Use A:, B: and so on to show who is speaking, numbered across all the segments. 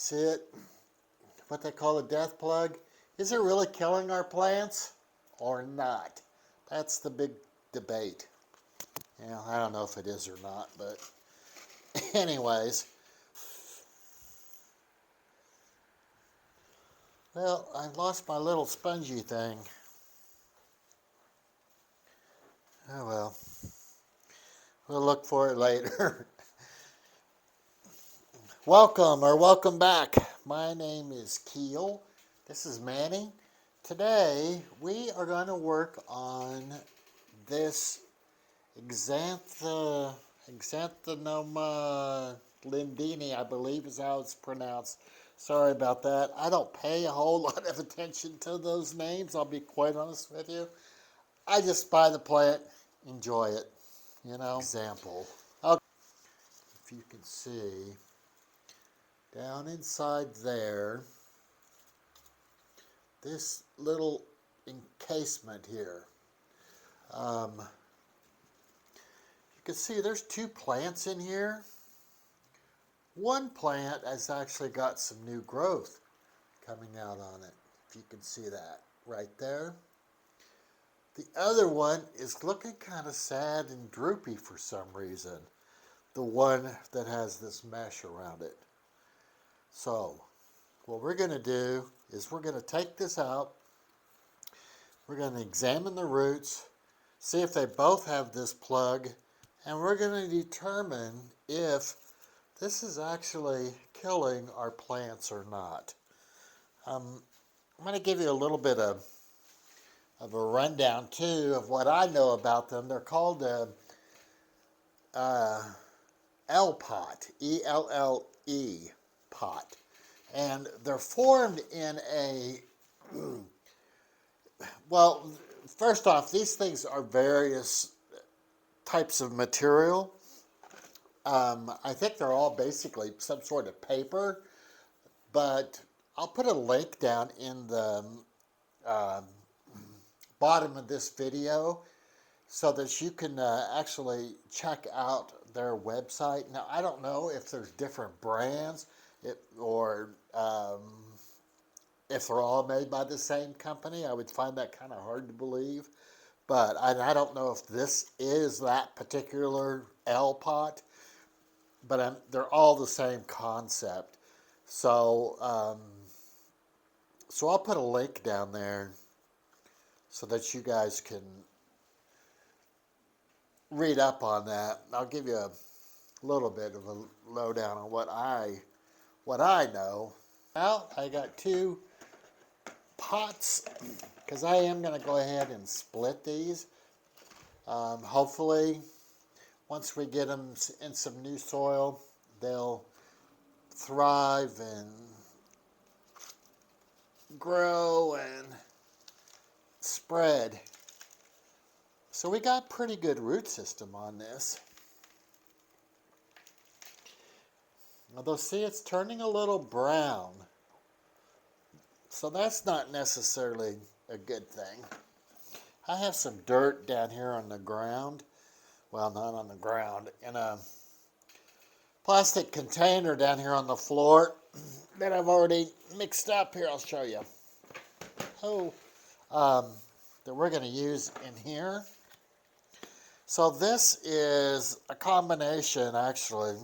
A: See it? What they call a death plug? Is it really killing our plants or not? That's the big debate. I don't know if it is or not, but anyways. Well, I lost my little spongy thing. Oh well. We'll look for it later. Welcome back. My name is Keel. This is Manny. Today we are going to work on this Xanthosoma Lindenii, I believe is how it's pronounced. Sorry about that. I don't pay a whole lot of attention to those names, I'll be quite honest with you. I just buy the plant, enjoy it, Example. Okay. If you can see, down inside there, this little encasement here. You can see there's two plants in here. One plant has actually got some new growth coming out on it, if you can see that right there. The other one is looking kind of sad and droopy for some reason. The one that has this mesh around it. So, what we're going to do is we're going to take this out. We're going to examine the roots, see if they both have this plug, and we're going to determine if this is actually killing our plants or not. I'm going to give you a little bit of a rundown too of what I know about them. They're called Ellepot, E-L-L-E pot, and they're formed in a well, first off, these things are various types of material. I think they're all basically some sort of paper, but I'll put a link down in the bottom of this video so that you can actually check out their website. Now, I don't know if there's different brands or if they're all made by the same company. I would find that kind of hard to believe. But I don't know if this is that particular Ellepot, but they're all the same concept. So, so I'll put a link down there so that you guys can read up on that. I'll give you a little bit of a lowdown on what I know. Now I got two pots because I am going to go ahead and split these. Hopefully, once we get them in some new soil, they'll thrive and grow and spread. So we got pretty good root system on this. Although, see, it's turning a little brown. So that's not necessarily a good thing. I have some dirt down here on the ground. Well, not on the ground. In a plastic container down here on the floor that I've already mixed up. Here, I'll show you. That we're going to use in here. So this is a combination, actually,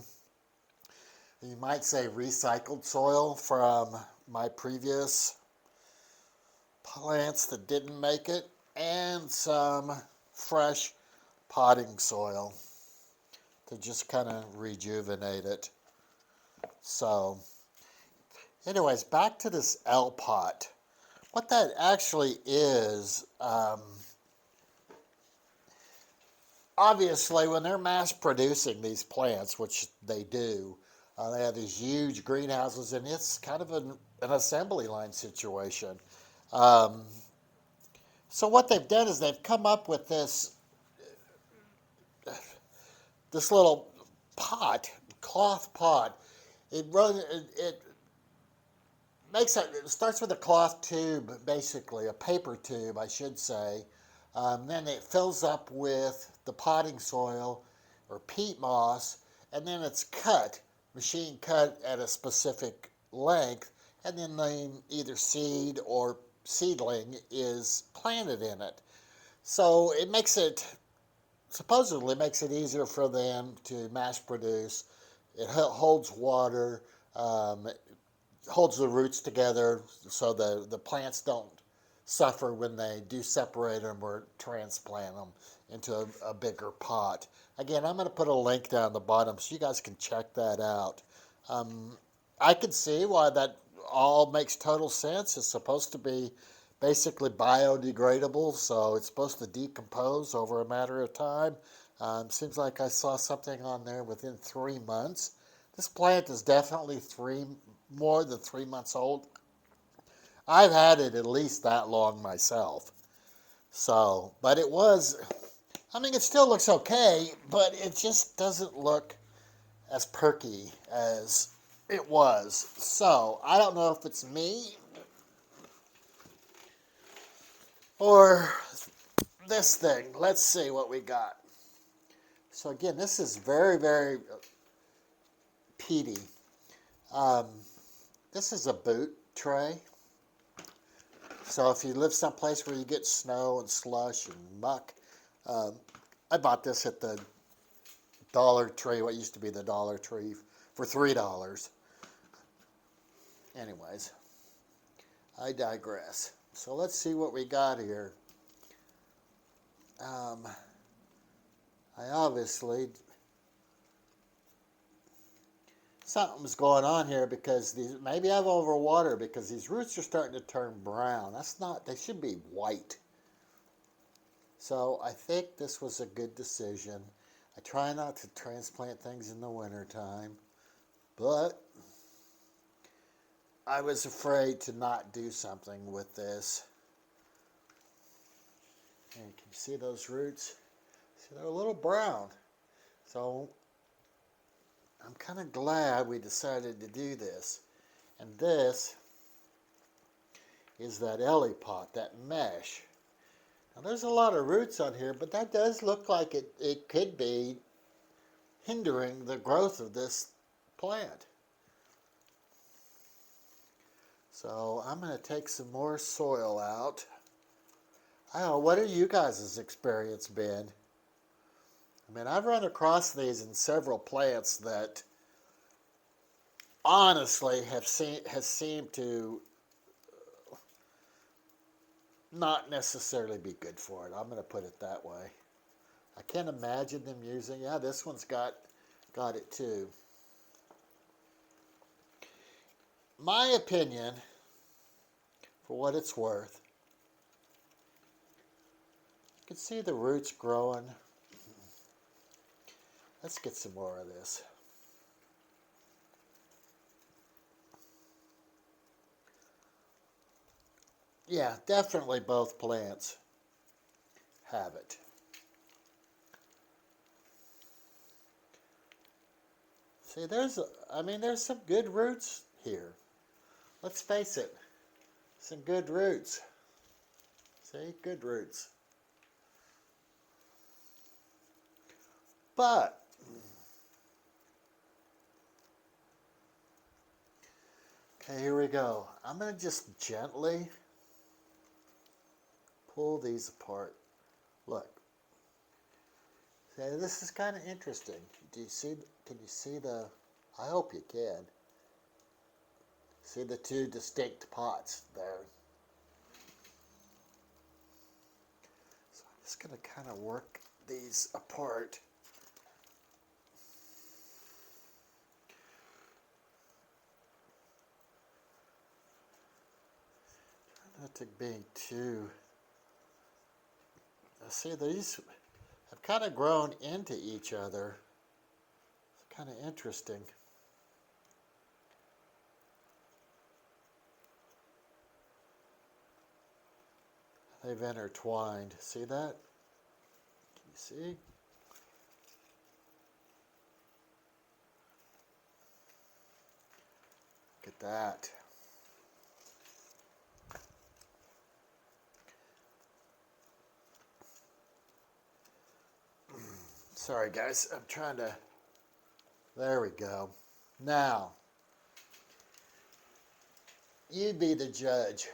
A: you might say recycled soil from my previous plants that didn't make it, and some fresh potting soil to just kind of rejuvenate it. So, anyways, back to this Ellepot. What that actually is, obviously, when they're mass producing these plants, which they do, they have these huge greenhouses, and it's kind of an assembly line situation. So what they've done is they've come up with this little pot, cloth pot. It starts with a cloth tube, basically a paper tube, I should say. Then it fills up with the potting soil or peat moss, and then it's cut, machine cut at a specific length, and then either seed or seedling is planted in it. So it makes it, supposedly makes it easier for them to mass produce. It holds water, it holds the roots together so the plants don't suffer when they do separate them or transplant them into a bigger pot. Again, I'm going to put a link down the bottom so you guys can check that out. I can see why that all makes total sense. It's supposed to be basically biodegradable, so it's supposed to decompose over a matter of time. Seems like I saw something on there within 3 months. This plant is definitely more than 3 months old. I've had it at least that long myself. So, but it was, I mean, it still looks okay, but it just doesn't look as perky as it was. So, I don't know if it's me or this thing. Let's see what we got. So again, this is very, very peaty. This is a boot tray. So if you live someplace where you get snow and slush and muck, I bought this at the Dollar Tree, what used to be the Dollar Tree, for $3. Anyways, I digress. So let's see what we got here. I obviously, something's going on here because maybe I've overwatered because these roots are starting to turn brown. That's not, they should be white. So I think this was a good decision. I try not to transplant things in the wintertime, but I was afraid to not do something with this. And can you see those roots? See, they're a little brown. So I'm kind of glad we decided to do this. And this is that Ellepot, that mesh. Now there's a lot of roots on here, but that does look like it could be hindering the growth of this plant. So I'm going to take some more soil out. I don't know, what have you guys' experience been? I mean, I've run across these in several plants that honestly has seemed to not necessarily be good for it. I'm going to put it that way. I can't imagine them using, yeah, this one's got it too. My opinion, for what it's worth, you can see the roots growing. Let's get some more of this. Yeah, definitely both plants have it. See, there's some good roots here. Let's face it, some good roots. See, good roots. But okay, here we go. I'm going to just gently pull these apart. Look. See, this is kind of interesting. Can you see the, I hope you can. See the two distinct pots there. So I'm just going to kind of work these apart. Not to be too. See, these have kind of grown into each other. It's kind of interesting. They've intertwined. See that? Can you see? Look at that. Sorry guys, I'm trying to, there we go. Now, You be the judge.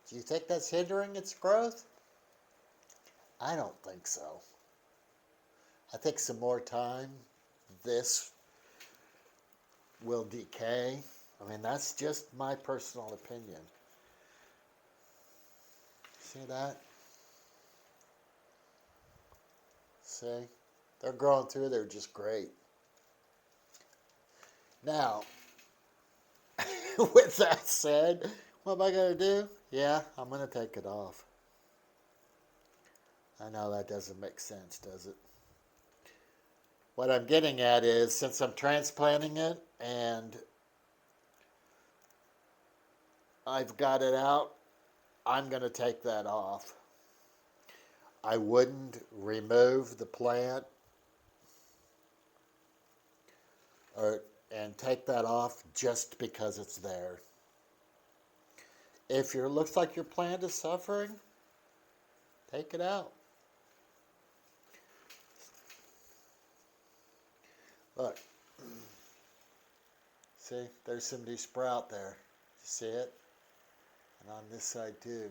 A: Do you think that's hindering its growth? I don't think so. I think some more time, this will decay. I mean, that's just my personal opinion. See that? See? They're growing through. They're just great. Now, with that said, what am I going to do? Yeah, I'm going to take it off. I know that doesn't make sense, does it? What I'm getting at is, since I'm transplanting it and I've got it out, I'm going to take that off. I wouldn't remove the plant and take that off just because it's there. If it looks like your plant is suffering, take it out. Look, see, there's some new sprout there. You see it? And on this side too.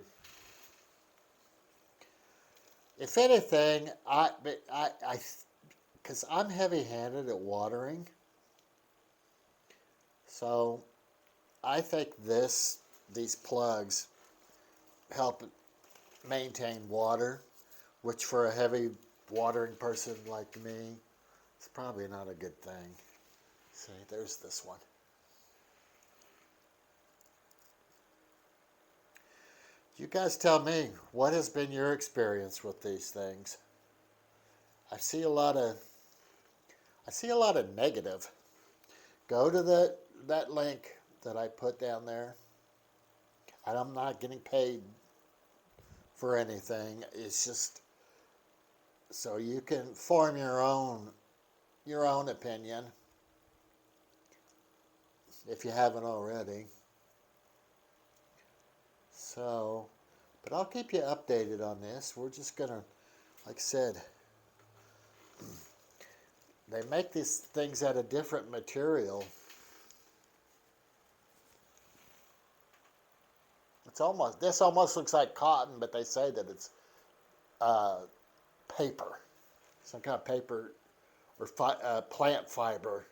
A: If anything, because I'm heavy-handed at watering, so I think these plugs help maintain water, which for a heavy watering person like me, it's probably not a good thing. See, there's this one. You guys tell me, what has been your experience with these things? I see a lot of negative. Go to that link that I put down there. And I'm not getting paid for anything. It's just so you can form your own opinion if you haven't already. So, but I'll keep you updated on this. We're just gonna, like I said, they make these things out of different material. This almost looks like cotton, but they say that it's paper, some kind of paper or plant fiber,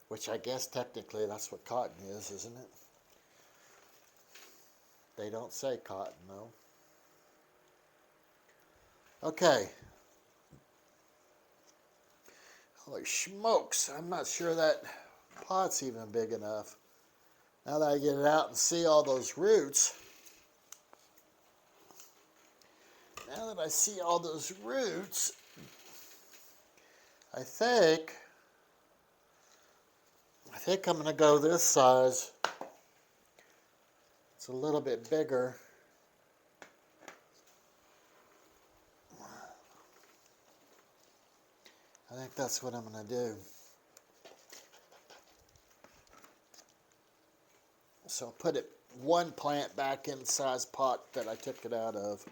A: which I guess technically that's what cotton is, isn't it? They don't say cotton, though. Okay. Holy smokes, I'm not sure that pot's even big enough. Now that I get it out and see all those roots, I think I'm going to go this size. It's a little bit bigger. I think that's what I'm going to do. So I'll put one plant back in the size pot that I took it out of.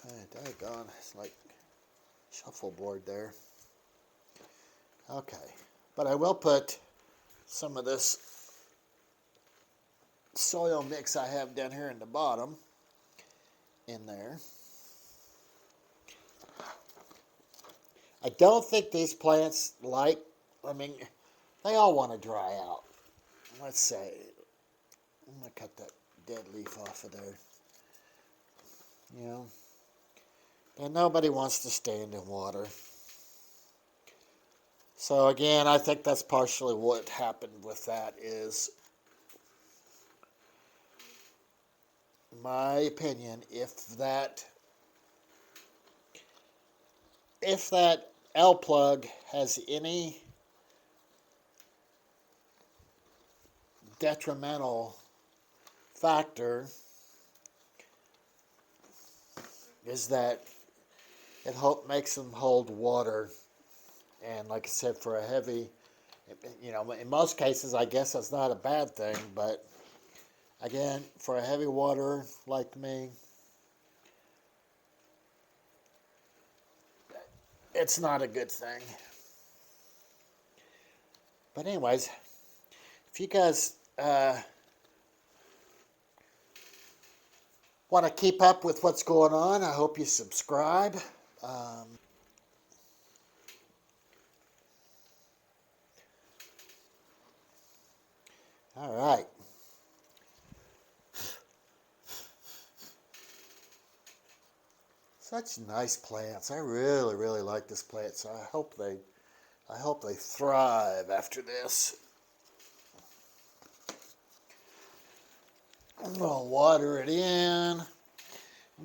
A: Hey, daggone, it's like shuffleboard there. Okay, but I will put some of this soil mix I have down here in the bottom in there. I don't think these plants they all want to dry out. Let's say, I'm going to cut that dead leaf off of there. You know, and nobody wants to stand in water. So again, I think that's partially what happened with that is, my opinion, if that L plug has any detrimental factor, is that it makes them hold water. And like I said, for a heavy, in most cases, I guess that's not a bad thing, but again, for a heavy waterer like me, it's not a good thing. But anyways, if you guys want to keep up with what's going on, I hope you subscribe. All right. Such nice plants. I really, really like this plant, so I hope they thrive after this. I'm gonna water it in.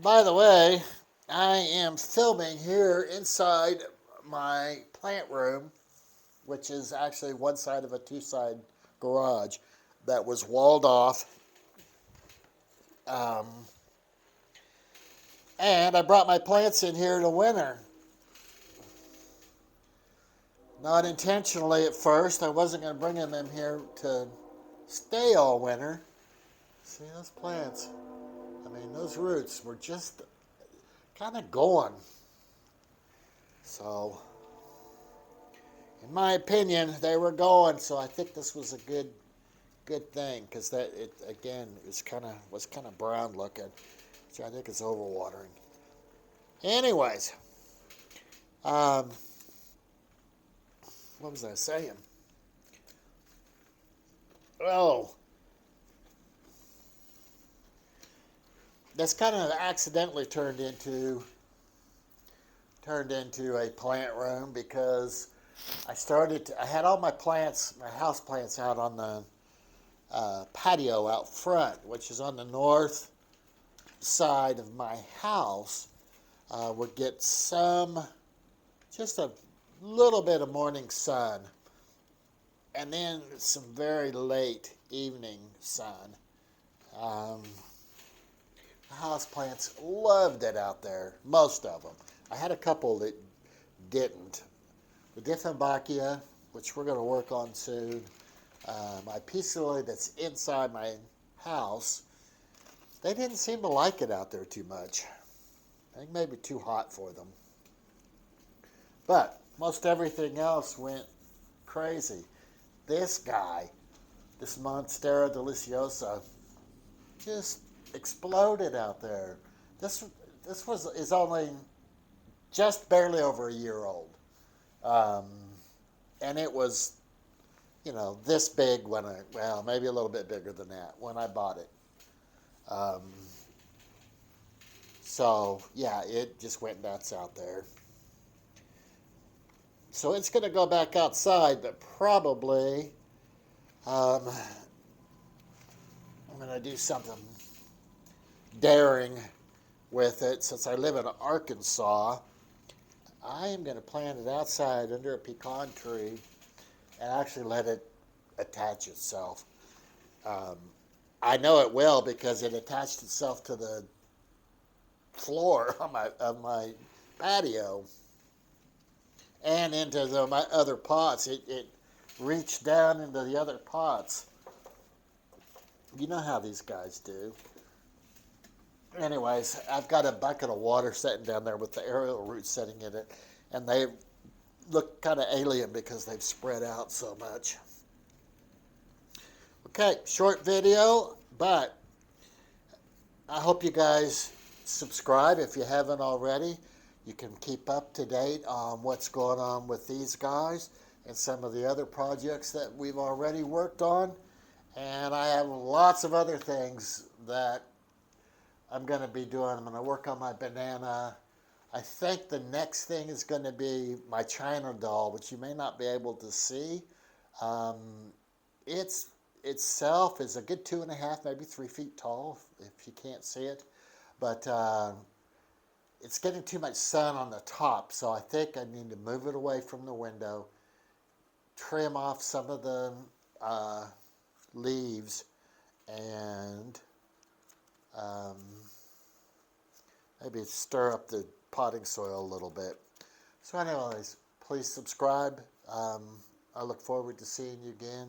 A: By the way, I am filming here inside my plant room, which is actually one side of a two-side garage that was walled off. And I brought my plants in here in the winter. Not intentionally at first. I wasn't going to bring them in here to stay all winter. See those plants? I mean, those roots were just kind of going. So, in my opinion, they were going. So I think this was a good thing, because that it again was kind of brown looking, which I think is overwatering. Anyways, what was I saying? Oh, this kind of accidentally turned into a plant room, because I had all my plants, my house plants, out on the patio out front, which is on the north side of my house. Would get just a little bit of morning sun, and then some very late evening sun. The house plants loved it out there, most of them. I had a couple that didn't. The Dieffenbachia, which we're going to work on soon, my peace lily that's inside my house, they didn't seem to like it out there too much. I think maybe too hot for them. But most everything else went crazy. This guy, this Monstera deliciosa, just exploded out there. This is only just barely over a year old. And it was, this big maybe a little bit bigger than that when I bought it. So, yeah, it just went nuts out there. So it's going to go back outside, but probably I'm going to do something daring with it. Since I live in Arkansas, I am going to plant it outside under a pecan tree and actually let it attach itself. I know it will, because it attached itself to the floor of my patio and into my other pots. It reached down into the other pots. You know how these guys do. Anyways, I've got a bucket of water sitting down there with the aerial roots sitting in it, and they look kind of alien because they've spread out so much. Okay, short video, but I hope you guys subscribe if you haven't already. You can keep up to date on what's going on with these guys and some of the other projects that we've already worked on. And I have lots of other things that I'm going to be doing. I'm going to work on my banana. I think the next thing is going to be my China doll, which you may not be able to see. Itself is a good 2.5, maybe 3 feet tall, if you can't see it. But it's getting too much sun on the top, so I think I need to move it away from the window, trim off some of the leaves, and maybe stir up the potting soil a little bit. So anyways, please subscribe. I look forward to seeing you again.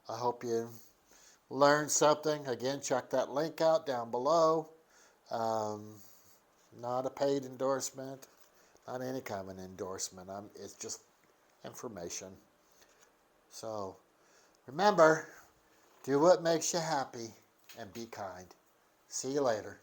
A: I hope you learned something. Again, check that link out down below. Not a paid endorsement, not any kind of an endorsement. It's just information. So Remember, do what makes you happy and be kind. See you later.